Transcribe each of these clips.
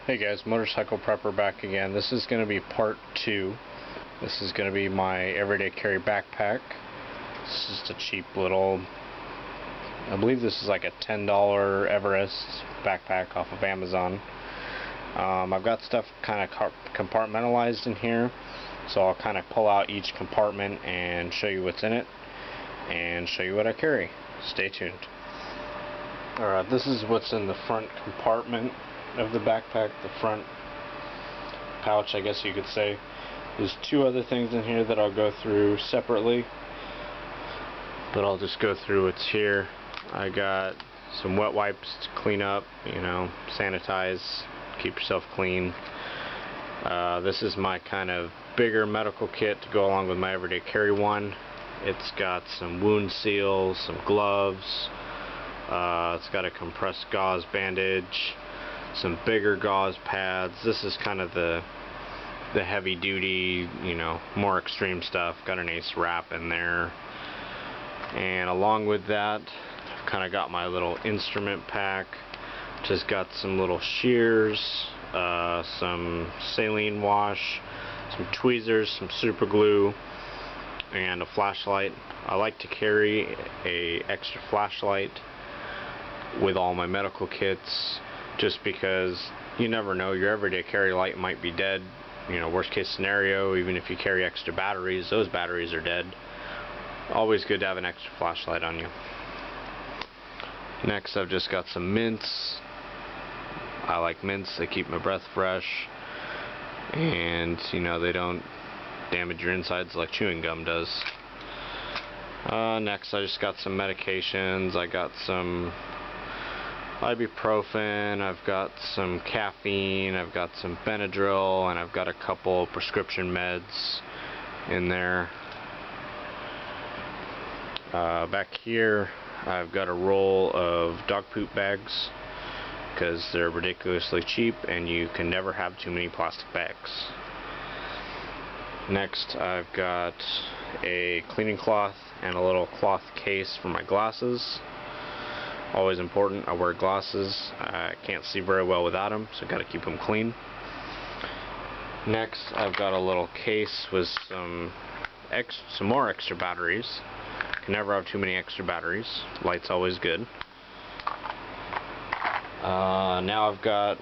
Hey guys, Motorcycle Prepper back again. This is going to be part 2. This is going to be my everyday carry backpack. This is just a cheap little, I believe this is like a $10 Everest backpack off of Amazon. I've got stuff kind of compartmentalized in here, so I'll kind of pull out each compartment and show you what's in it and show you what I carry. Stay tuned. Alright, this is what's in the front compartment of the backpack, the front pouch, I guess you could say. There's 2 other things in here that I'll go through separately, but I'll just go through what's here. I got some wet wipes to clean up, sanitize, keep yourself clean. This is my kind of bigger medical kit to go along with my everyday carry one. It's got some wound seals, some gloves, it's got a compressed gauze bandage, some bigger gauze pads. This is kind of the heavy duty, more extreme stuff. Got an ace wrap in there. And along with that, I've kind of got my little instrument pack. Just got some little shears, some saline wash, some tweezers, some super glue, and a flashlight. I like to carry a extra flashlight with all my medical kits, just because you never know, your everyday carry light might be dead. Worst case scenario, even if you carry extra batteries, those batteries are dead. Always good to have an extra flashlight on you. Next, I've just got some mints. I like mints, they keep my breath fresh, and they don't damage your insides like chewing gum does. Next, I just got some medications. I got some ibuprofen, I've got some caffeine, I've got some Benadryl, and I've got a couple prescription meds in there. Back here I've got a roll of dog poop bags, because they're ridiculously cheap and you can never have too many plastic bags. Next, I've got a cleaning cloth and a little cloth case for my glasses. Always important. I wear glasses. I can't see very well without them, so got to keep them clean. Next, I've got a little case with some more extra batteries. Can never have too many extra batteries. Light's always good. Now I've got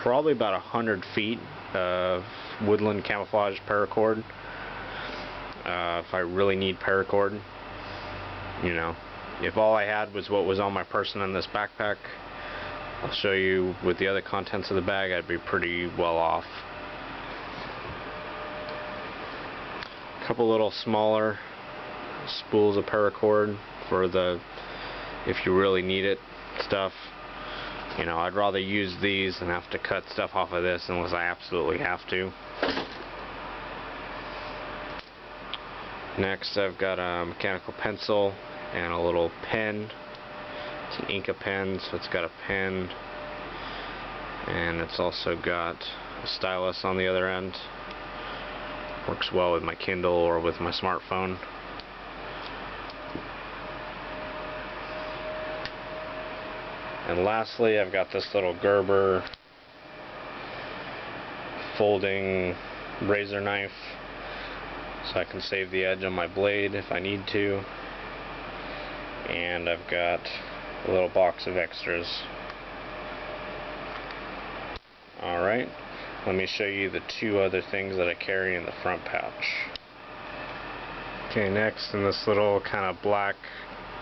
probably about 100 feet of woodland camouflage paracord. If I really need paracord, if all I had was what was on my person in this backpack, I'll show you with the other contents of the bag, I'd be pretty well off. A couple little smaller spools of paracord for if you really need it stuff. I'd rather use these than have to cut stuff off of this unless I absolutely have to. Next, I've got a mechanical pencil and a little pen. It's an Inca pen, so it's got a pen, and it's also got a stylus on the other end. Works well with my Kindle or with my smartphone. And lastly, I've got this little Gerber folding razor knife, so I can save the edge on my blade if I need to. And I've got a little box of extras. Alright, let me show you the 2 other things that I carry in the front pouch. Okay, next, in this little kind of black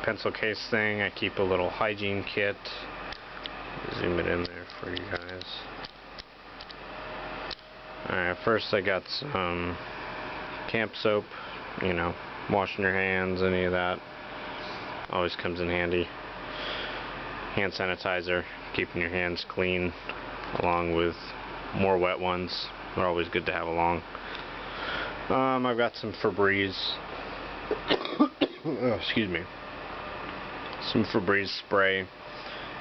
pencil case thing, I keep a little hygiene kit. Zoom it in there for you guys. Alright, first I got some camp soap, washing your hands, any of that. Always comes in handy. Hand sanitizer, keeping your hands clean, along with more wet ones. They're always good to have along. I've got some Febreze. Oh, excuse me. Some Febreze spray.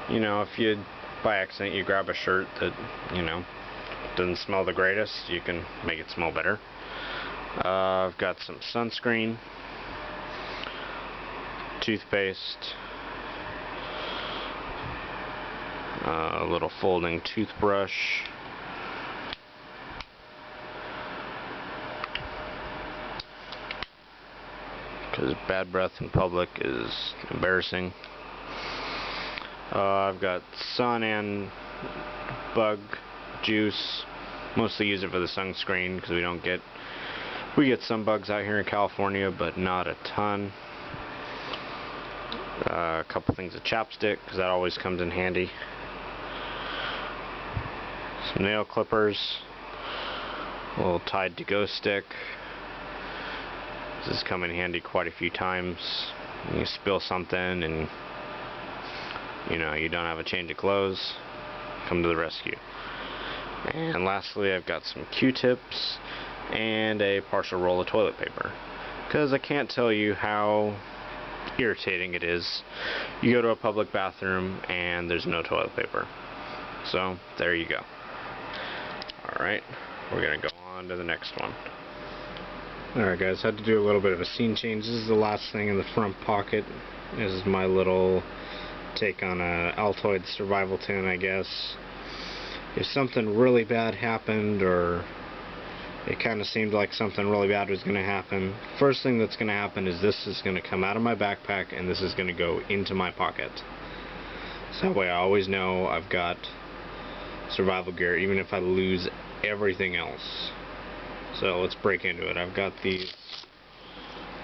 If you, by accident, you grab a shirt that, doesn't smell the greatest, you can make it smell better. I've got some sunscreen, toothpaste, A little folding toothbrush. Because bad breath in public is embarrassing. I've got sun and bug juice. Mostly use it for the sunscreen because we get some bugs out here in California, but not a ton. A couple things of chapstick because that always comes in handy. Some nail clippers. A little Tide to Go stick. This has come in handy quite a few times. You spill something and you don't have a change of clothes, come to the rescue. And lastly, I've got some Q-tips and a partial roll of toilet paper, because I can't tell you how irritating it is. You go to a public bathroom and there's no toilet paper. So there you go. Alright, we're gonna go on to the next one. Alright guys, had to do a little bit of a scene change. This is the last thing in the front pocket. This is my little take on a Altoid survival tin, I guess. If something really bad happened, or it kind of seemed like something really bad was going to happen, first thing that's going to happen is this is going to come out of my backpack and this is going to go into my pocket. So that way I always know I've got survival gear, even if I lose everything else. So let's break into it. I've got these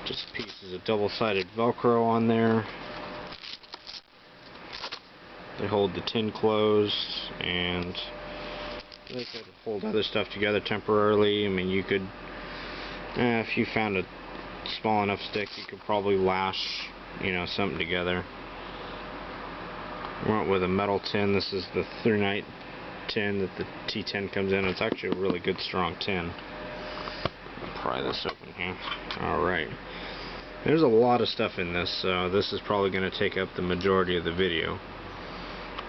just pieces of double-sided Velcro on there. They hold the tin closed, and they could hold other stuff together temporarily. I mean, you could, if you found a small enough stick, you could probably lash, something together. I went with a metal tin. This is the 3-night tin that the T10 comes in. It's actually a really good, strong tin. I'll pry this open here. Alright. There's a lot of stuff in this, so this is probably going to take up the majority of the video.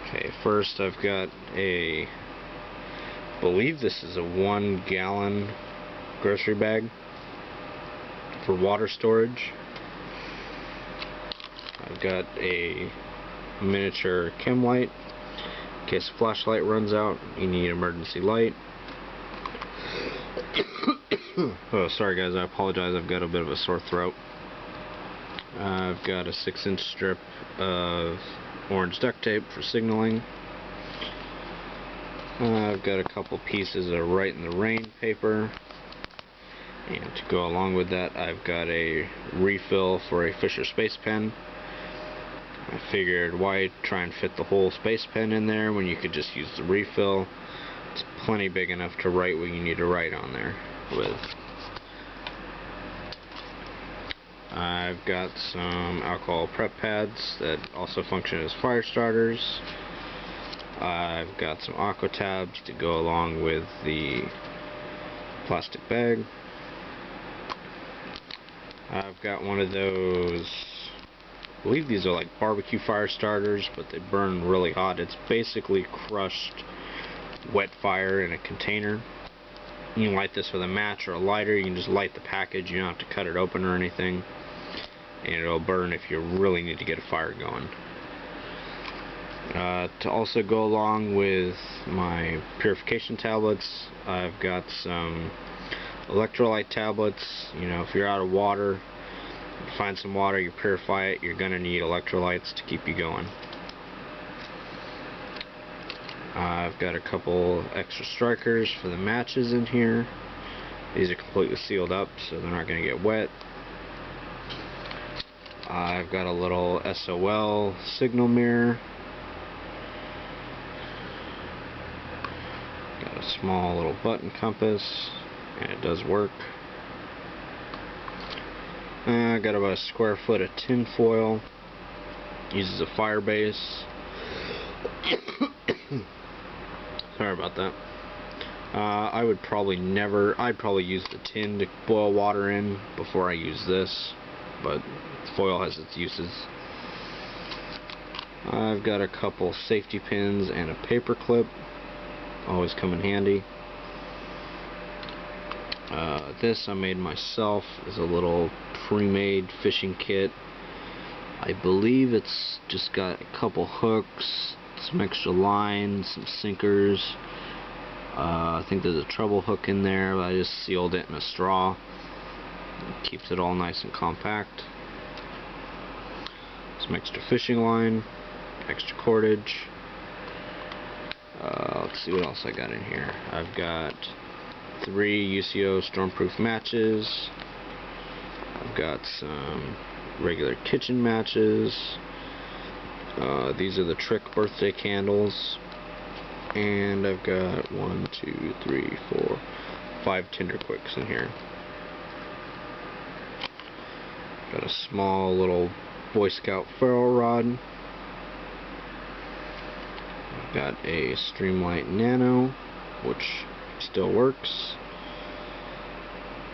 Okay, first I've got I believe this is a 1-gallon grocery bag for water storage. I've got a miniature chem light. In case a flashlight runs out, you need emergency light. Oh, sorry guys, I apologize, I've got a bit of a sore throat. I've got a 6-inch strip of orange duct tape for signaling. I've got a couple pieces of Right in the Rain paper. And to go along with that, I've got a refill for a Fisher Space Pen. I figured, why try and fit the whole space pen in there when you could just use the refill? It's plenty big enough to write what you need to write on there with. I've got some alcohol prep pads that also function as fire starters. I've got some aqua tabs to go along with the plastic bag. I've got one of those, I believe these are like barbecue fire starters, but they burn really hot. It's basically crushed wet fire in a container. You can light this with a match or a lighter. You can just light the package. You don't have to cut it open or anything. And it'll burn if you really need to get a fire going. To also go along with my purification tablets, I've got some electrolyte tablets. If you're out of water, you find some water, you purify it, you're going to need electrolytes to keep you going. I've got a couple extra strikers for the matches in here. These are completely sealed up, so they're not going to get wet. I've got a little SOL signal mirror. Got a small little button compass, and it does work. I got about a square foot of tin foil. Uses a fire base. Sorry about that. I'd probably use the tin to boil water in before I use this, but foil has its uses. I've got a couple safety pins and a paper clip. Always come in handy. This I made myself is a little pre-made fishing kit. I believe it's just got a couple hooks, some extra lines, some sinkers. I think there's a treble hook in there, but I just sealed it in a straw. It keeps it all nice and compact. Some extra fishing line, extra cordage. Let's see what else I got in here. I've got 3 UCO stormproof matches. I've got some regular kitchen matches. These are the Trick birthday candles. And I've got 1, 2, 3, 4, 5 Tinder Quicks in here. Got a small little Boy Scout ferrule rod. I've got a Streamlight Nano, which still works.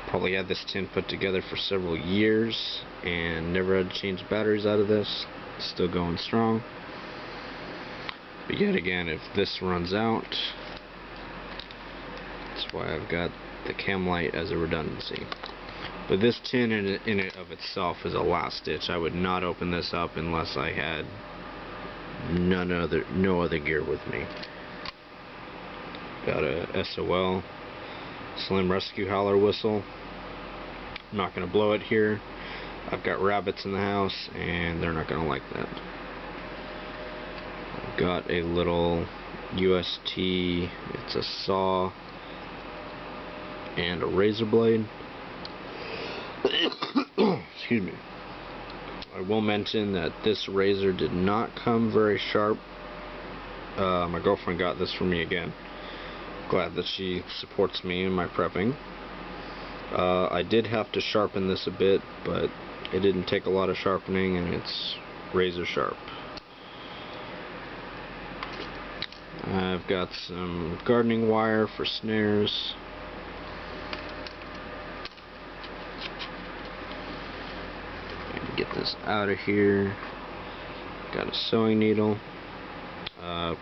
Probably had this tin put together for several years and never had to change batteries out of this. It's still going strong. But yet again, if this runs out, that's why I've got the cam light as a redundancy. But this tin in it of itself is a last ditch. I would not open this up unless I had no other gear with me. Got a SOL Slim Rescue Howler whistle. I'm not going to blow it here. I've got rabbits in the house and they're not going to like that. I've got a little UST, it's a saw and a razor blade. Excuse me. I will mention that this razor did not come very sharp. My girlfriend got this for me again. Glad that she supports me in my prepping. I did have to sharpen this a bit, but it didn't take a lot of sharpening and it's razor sharp. I've got some gardening wire for snares. And get this out of here. Got a sewing needle.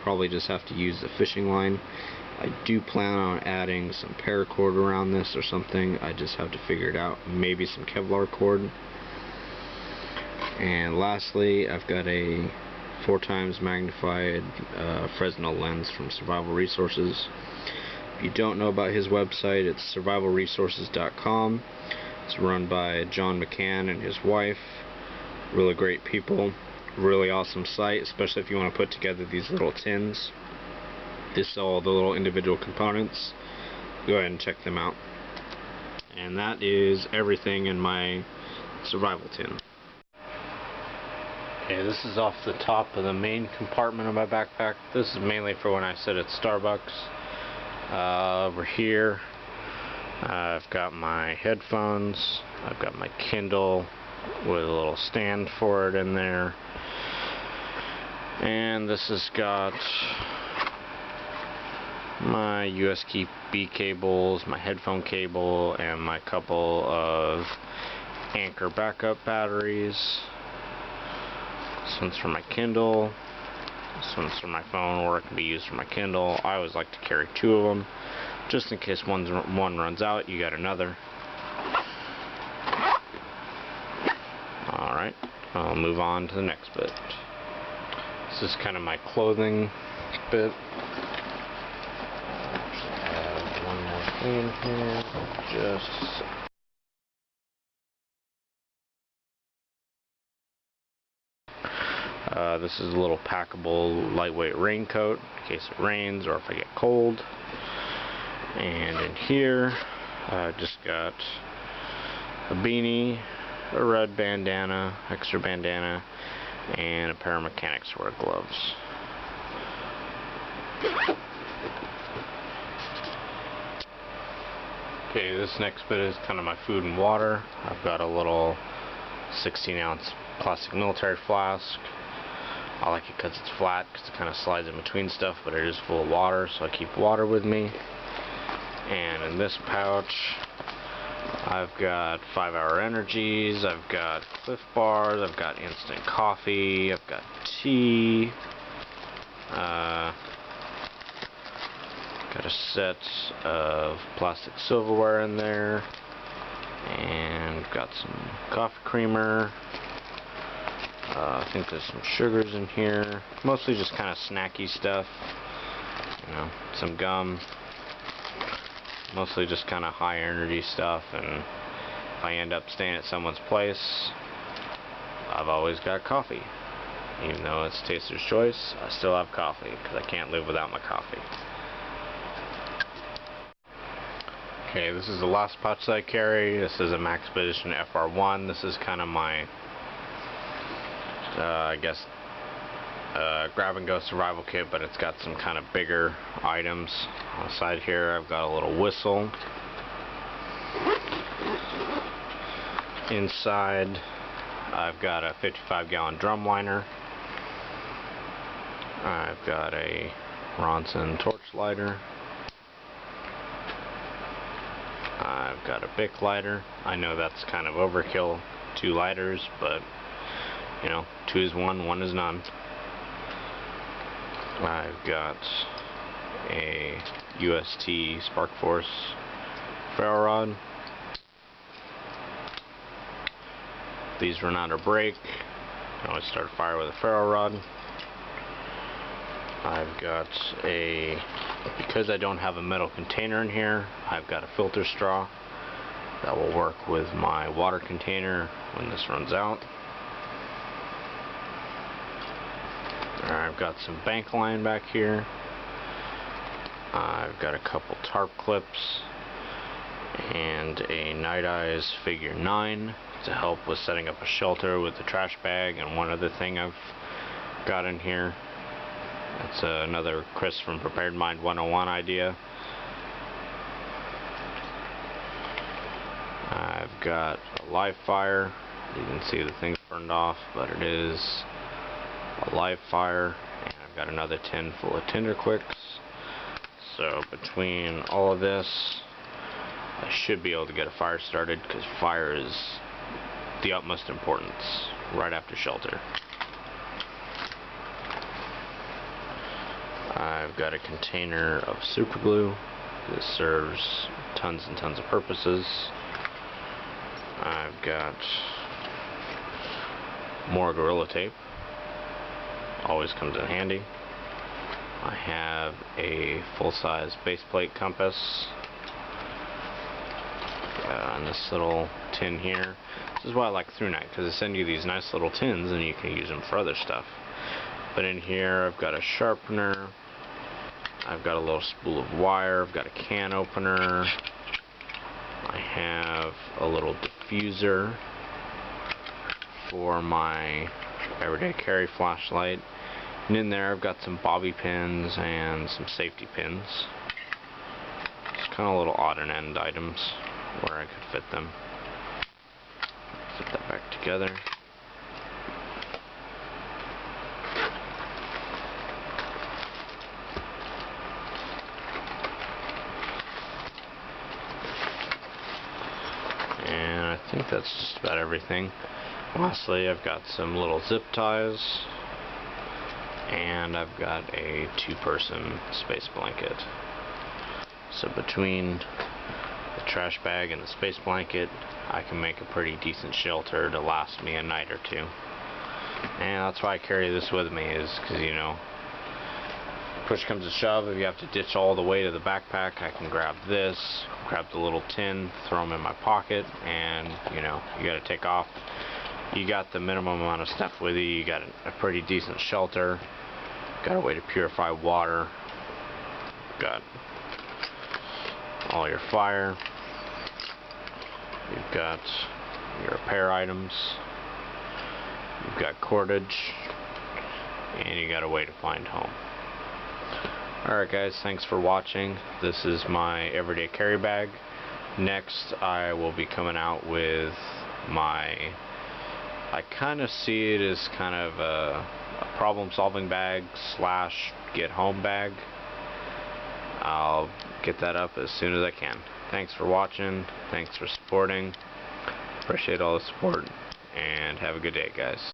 Probably just have to use the fishing line. I do plan on adding some paracord around this or something. I just have to figure it out. Maybe some Kevlar cord. And lastly, I've got a 4x magnified Fresnel lens from Survival Resources. If you don't know about his website, it's survivalresources.com. It's run by John McCann and his wife. Really great people. Really awesome site, especially if you want to put together these little tins. They sell all the little individual components. Go ahead and check them out. And that is everything in my survival tin. Okay, this is off the top of the main compartment of my backpack. This is mainly for when I sit at Starbucks. Over here, I've got my headphones. I've got my Kindle with a little stand for it in there. And this has got my USB cables, my headphone cable, and my couple of Anchor backup batteries. This one's for my Kindle, this one's for my phone, or it can be used for my Kindle. I always like to carry 2 of them, just in case one runs out, you got another. Alright, I'll move on to the next bit. This is kind of my clothing bit. I have one more thing here, just this is a little packable lightweight raincoat in case it rains or if I get cold. And in here I just got a beanie, a red bandana, extra bandana, and a pair of mechanics wear gloves. Okay, this next bit is kind of my food and water. I've got a little 16-ounce plastic military flask. I like it because it's flat, because it kind of slides in between stuff, but it is full of water, so I keep water with me. And in this pouch, I've got 5-hour energies, I've got Cliff Bars, I've got instant coffee, I've got tea, got a set of plastic silverware in there, and got some coffee creamer, I think there's some sugars in here. Mostly just kind of snacky stuff. You know, some gum. Mostly just kind of high energy stuff. And if I end up staying at someone's place, I've always got coffee. Even though it's taster's choice, I still have coffee because I can't live without my coffee. Okay, this is the last pouch that I carry. This is a Maxpedition FR1. This is kind of my, I guess, grab and go survival kit, but it's got some kind of bigger items. On the side here, I've got a little whistle. Inside, I've got a 55-gallon drum liner. I've got a Ronson torch lighter. I've got a Bic lighter. I know that's kind of overkill, 2 lighters, but you know, 2 is 1, 1 is none. I've got a UST Spark Force ferro rod. These run out of break. You can always start a fire with a ferro rod. I've got a, because I don't have a metal container in here, I've got a filter straw that will work with my water container when this runs out. I've got some bank line back here. I've got a couple tarp clips and a Night Eyes figure 9 to help with setting up a shelter with the trash bag, and one other thing I've got in here. That's another Chris from Prepared Mind 101 idea. I've got a live fire. You can see the thing's burned off, but it is a live fire. And I've got another tin full of Tinder Quicks. So between all of this, I should be able to get a fire started, because fire is the utmost importance right after shelter. I've got a container of super glue. This serves tons and tons of purposes. I've got more Gorilla Tape. Always comes in handy. I have a full-size base plate compass. And this little tin here. This is why I like ThruNite, because they send you these nice little tins and you can use them for other stuff. But in here I've got a sharpener. I've got a little spool of wire. I've got a can opener. I have a little diffuser for my everyday carry flashlight. And in there I've got some bobby pins and some safety pins. Just kind of little odd and end items where I could fit them. Put that back together. And I think that's just about everything. Lastly, I've got some little zip ties, and I've got a 2-person space blanket. So between the trash bag and the space blanket, I can make a pretty decent shelter to last me a night or 2. And that's why I carry this with me, is because, you know, push comes to shove, if you have to ditch all the way to the backpack, I can grab this, grab the little tin, throw them in my pocket, and, you know, you gotta take off. You got the minimum amount of stuff with you. You got a pretty decent shelter. Got a way to purify water. Got all your fire. You've got your repair items. You've got cordage. And you got a way to find home. Alright guys, thanks for watching. This is my everyday carry bag. Next, I will be coming out with my, I kind of see it as kind of a problem-solving bag slash get-home bag. I'll get that up as soon as I can. Thanks for watching. Thanks for supporting. Appreciate all the support. And have a good day, guys.